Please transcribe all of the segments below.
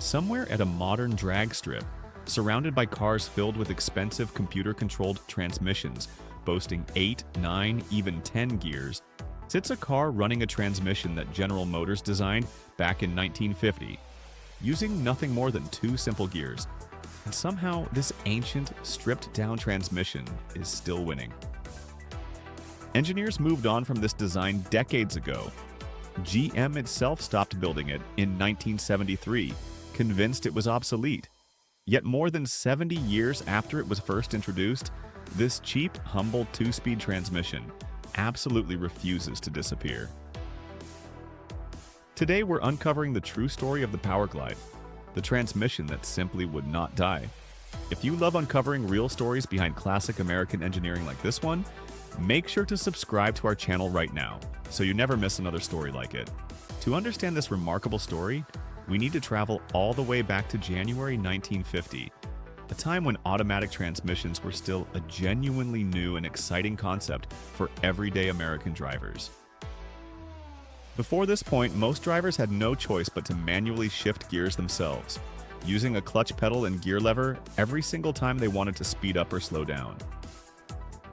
Somewhere at a modern drag strip, surrounded by cars filled with expensive computer-controlled transmissions, boasting 8, 9, even 10 gears, sits a car running a transmission that General Motors designed back in 1950, using nothing more than 2 simple gears. And somehow, this ancient, stripped-down transmission is still winning. Engineers moved on from this design decades ago. GM itself stopped building it in 1973, convinced it was obsolete. Yet more than 70 years after it was first introduced, this cheap, humble 2-speed transmission absolutely refuses to disappear. Today we're uncovering the true story of the Powerglide, the transmission that simply would not die. If you love uncovering real stories behind classic American engineering like this one, make sure to subscribe to our channel right now, so you never miss another story like it. To understand this remarkable story, we need to travel all the way back to January 1950, a time when automatic transmissions were still a genuinely new and exciting concept for everyday American drivers. Before this point, most drivers had no choice but to manually shift gears themselves, using a clutch pedal and gear lever every single time they wanted to speed up or slow down.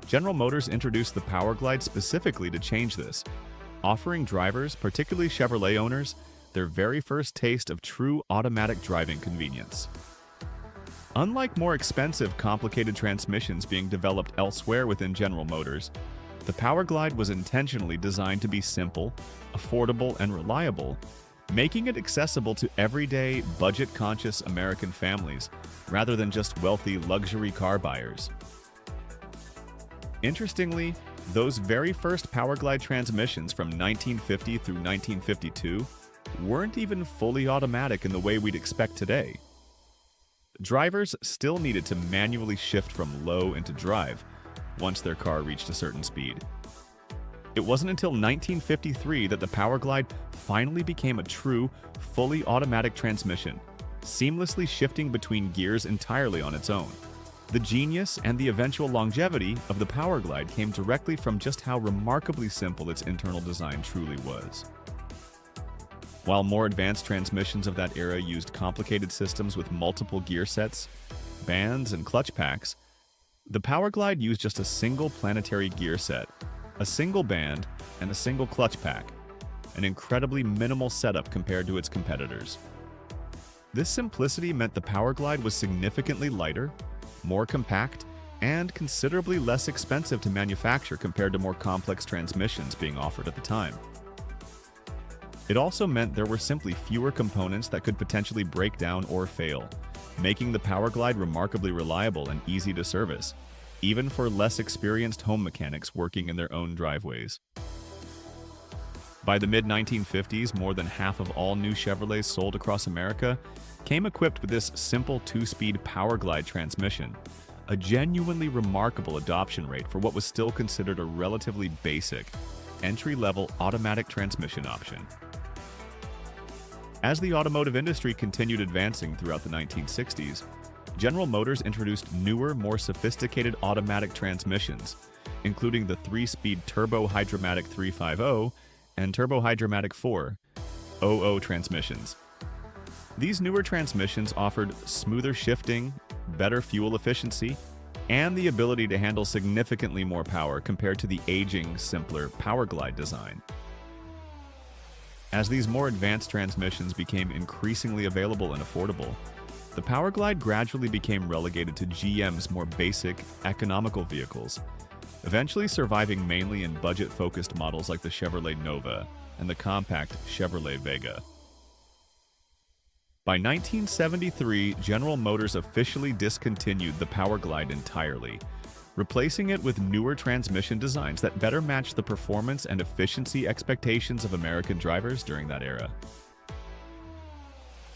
General Motors introduced the Powerglide specifically to change this, offering drivers, particularly Chevrolet owners, their very first taste of true automatic driving convenience. Unlike more expensive, complicated transmissions being developed elsewhere within General Motors, the Powerglide was intentionally designed to be simple, affordable, and reliable, making it accessible to everyday, budget-conscious American families rather than just wealthy luxury car buyers. Interestingly, those very first Powerglide transmissions from 1950 through 1952 weren't even fully automatic in the way we'd expect today. Drivers still needed to manually shift from low into drive once their car reached a certain speed. It wasn't until 1953 that the Powerglide finally became a true, fully automatic transmission, seamlessly shifting between gears entirely on its own. The genius and the eventual longevity of the Powerglide came directly from just how remarkably simple its internal design truly was. While more advanced transmissions of that era used complicated systems with multiple gear sets, bands, and clutch packs, the Powerglide used just a single planetary gear set, a single band, and a single clutch pack, an incredibly minimal setup compared to its competitors. This simplicity meant the Powerglide was significantly lighter, more compact, and considerably less expensive to manufacture compared to more complex transmissions being offered at the time. It also meant there were simply fewer components that could potentially break down or fail, making the Powerglide remarkably reliable and easy to service, even for less experienced home mechanics working in their own driveways. By the mid-1950s, more than half of all new Chevrolets sold across America came equipped with this simple 2-speed Powerglide transmission, a genuinely remarkable adoption rate for what was still considered a relatively basic, entry-level automatic transmission option. As the automotive industry continued advancing throughout the 1960s, General Motors introduced newer, more sophisticated automatic transmissions, including the 3-speed Turbo Hydromatic 350 and Turbo Hydromatic 4 transmissions. These newer transmissions offered smoother shifting, better fuel efficiency, and the ability to handle significantly more power compared to the aging, simpler Powerglide design. As these more advanced transmissions became increasingly available and affordable, the Powerglide gradually became relegated to GM's more basic, economical vehicles, eventually surviving mainly in budget-focused models like the Chevrolet Nova and the compact Chevrolet Vega. By 1973, General Motors officially discontinued the Powerglide entirely, replacing it with newer transmission designs that better match the performance and efficiency expectations of American drivers during that era.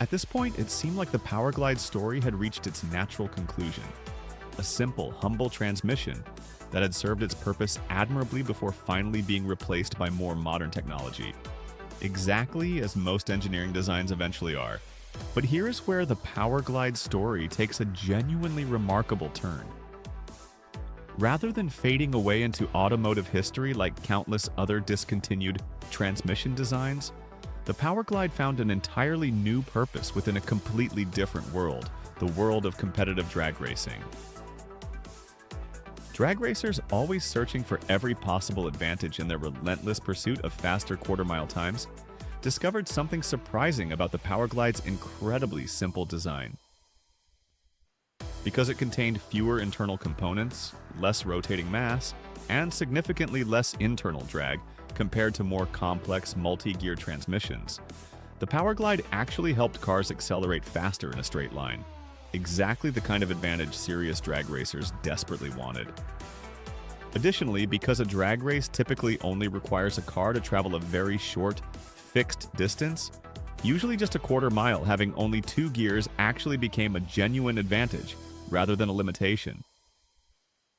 At this point, it seemed like the Powerglide story had reached its natural conclusion, a simple, humble transmission that had served its purpose admirably before finally being replaced by more modern technology, exactly as most engineering designs eventually are. But here is where the Powerglide story takes a genuinely remarkable turn. Rather than fading away into automotive history like countless other discontinued transmission designs, the Powerglide found an entirely new purpose within a completely different world, the world of competitive drag racing. Drag racers, always searching for every possible advantage in their relentless pursuit of faster quarter-mile times, discovered something surprising about the Powerglide's incredibly simple design. Because it contained fewer internal components, less rotating mass, and significantly less internal drag compared to more complex multi-gear transmissions, the Powerglide actually helped cars accelerate faster in a straight line. Exactly the kind of advantage serious drag racers desperately wanted. Additionally, because a drag race typically only requires a car to travel a very short, fixed distance, usually just a quarter mile, having only 2 gears actually became a genuine advantage rather than a limitation.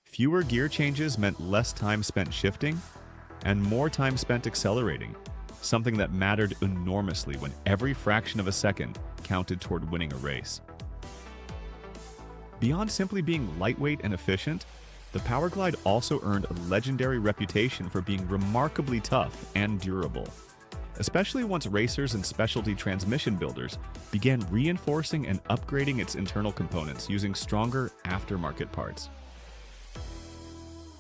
Fewer gear changes meant less time spent shifting and more time spent accelerating, something that mattered enormously when every fraction of a second counted toward winning a race. Beyond simply being lightweight and efficient, the Powerglide also earned a legendary reputation for being remarkably tough and durable, especially once racers and specialty transmission builders began reinforcing and upgrading its internal components using stronger aftermarket parts.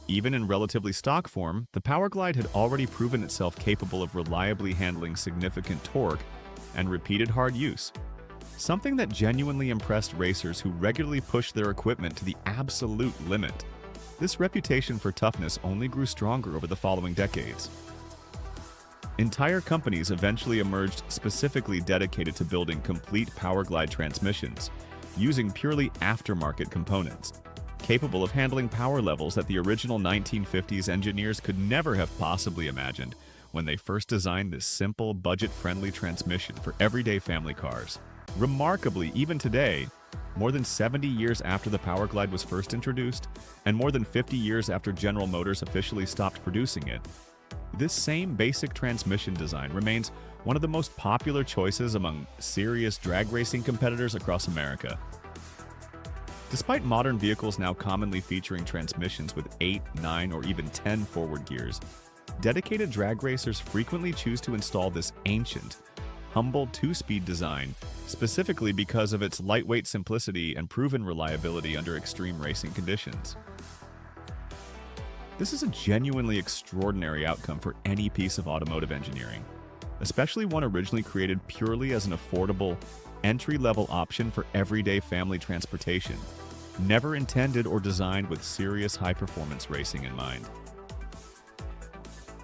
Even in relatively stock form, the Powerglide had already proven itself capable of reliably handling significant torque and repeated hard use, something that genuinely impressed racers who regularly pushed their equipment to the absolute limit. This reputation for toughness only grew stronger over the following decades. Entire companies eventually emerged specifically dedicated to building complete Powerglide transmissions, using purely aftermarket components, capable of handling power levels that the original 1950s engineers could never have possibly imagined when they first designed this simple, budget-friendly transmission for everyday family cars. Remarkably, even today, more than 70 years after the Powerglide was first introduced, and more than 50 years after General Motors officially stopped producing it, this same basic transmission design remains one of the most popular choices among serious drag racing competitors across America. Despite modern vehicles now commonly featuring transmissions with 8, 9, or even 10 forward gears, dedicated drag racers frequently choose to install this ancient, humble 2-speed design specifically because of its lightweight simplicity and proven reliability under extreme racing conditions. This is a genuinely extraordinary outcome for any piece of automotive engineering, especially one originally created purely as an affordable, entry-level option for everyday family transportation, never intended or designed with serious high-performance racing in mind.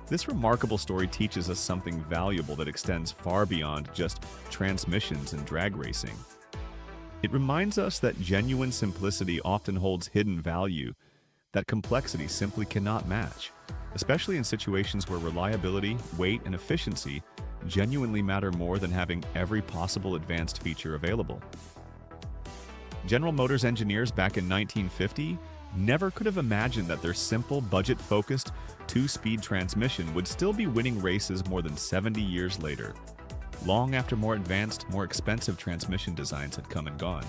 This remarkable story teaches us something valuable that extends far beyond just transmissions and drag racing. It reminds us that genuine simplicity often holds hidden value that complexity simply cannot match, especially in situations where reliability, weight, and efficiency genuinely matter more than having every possible advanced feature available. General Motors engineers back in 1950 never could have imagined that their simple, budget-focused 2-speed transmission would still be winning races more than 70 years later, long after more advanced, more expensive transmission designs had come and gone.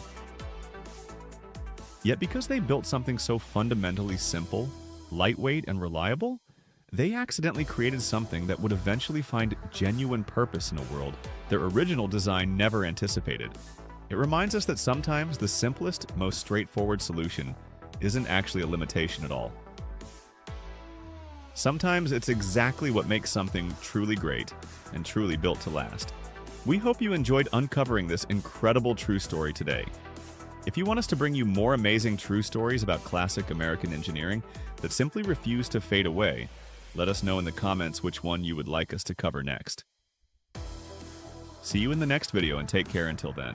Yet because they built something so fundamentally simple, lightweight, and reliable, they accidentally created something that would eventually find genuine purpose in a world their original design never anticipated. It reminds us that sometimes the simplest, most straightforward solution isn't actually a limitation at all. Sometimes it's exactly what makes something truly great and truly built to last. We hope you enjoyed uncovering this incredible true story today. If you want us to bring you more amazing true stories about classic American engineering that simply refuse to fade away, let us know in the comments which one you would like us to cover next. See you in the next video and take care until then.